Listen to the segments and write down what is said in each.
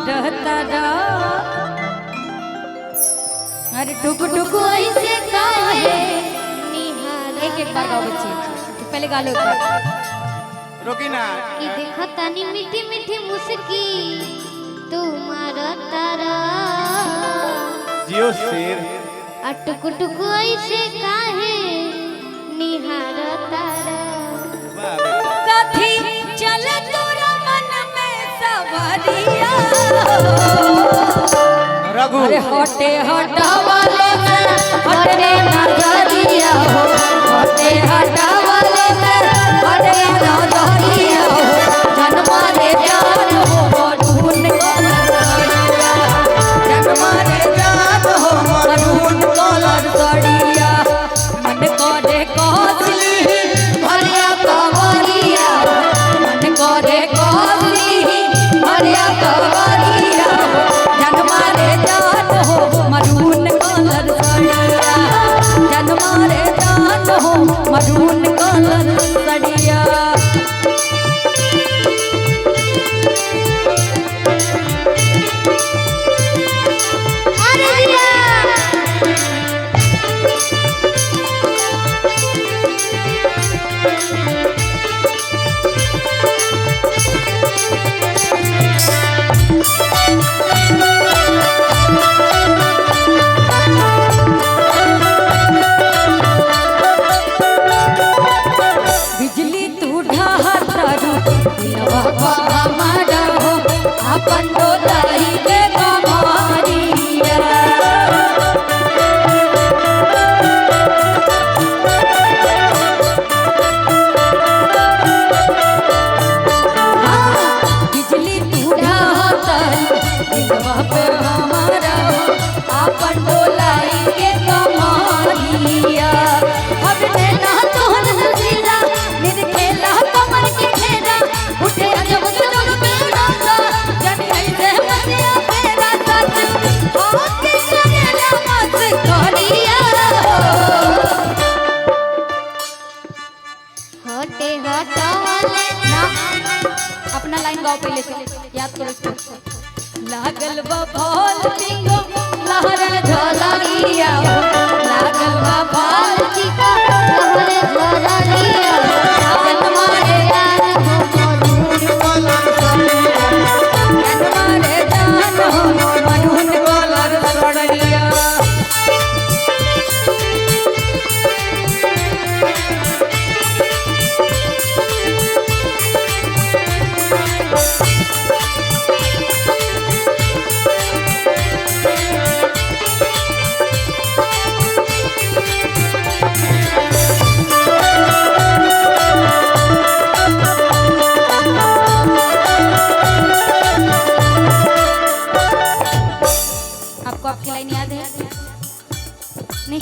मारता अरे टुक टुक ऐसे काहे एक एक बार गाओ बच्चे तो पहले गा लो एक बार रोकी ना कि देखो तनी मीठी मीठी मुस्की तुम्हारा तारा जियो शेर अटुक टुक ऐसे काहे निहार तारा कथी चल तोरा मन में सवरिया रघु अरे हटे हटावाले में हटे नजरिया हो हटे हटावाले में हटे नजरिया हो जन्मा रे जान हो मधुन कलर जन्मा रे जान हो मधुन कलर सड़िया मन करे कसली भरिया कवरिया मन करे कसली भरिया कवरिया जन्मा रे जान हो मधुन कलर सड़िया जन्मा रे जान हो मधुन कलर सड़िया बिजली तू ढाहतारू दिलवा को हमारा हो अपन डोलाई के कमारिया बिजली तू ढाहतारू दिलवा पे हमारा हो अपन डोलाई के कमारिया अब नैना तोहर हसीना खेला कमर के खेला उठे जब तुम बेरासा जब ऐसे मनिया तेरा सच होके चलेला मत करिया हटे हटावले ना अपना लाइन गाओ पहले से याद करो इसको लागल बा भोल पिंगो लहर झलरिया लागल बा भोल चिका लहरे झलरिया जन्मा रे जान जन्मा रे जान हो मधुन कलर सड़िया आपको आपकी लाइन याद है नहीं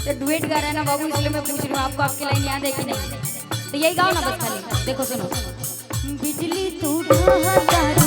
तो डुएट गा रहा है ना बाबू इसलिए मैं पूछ रही हूँ आपको आपकी लाइन याद है कि नहीं तो यही गाओ ना बस खाली देखो सुनो बिजली तू ढाहता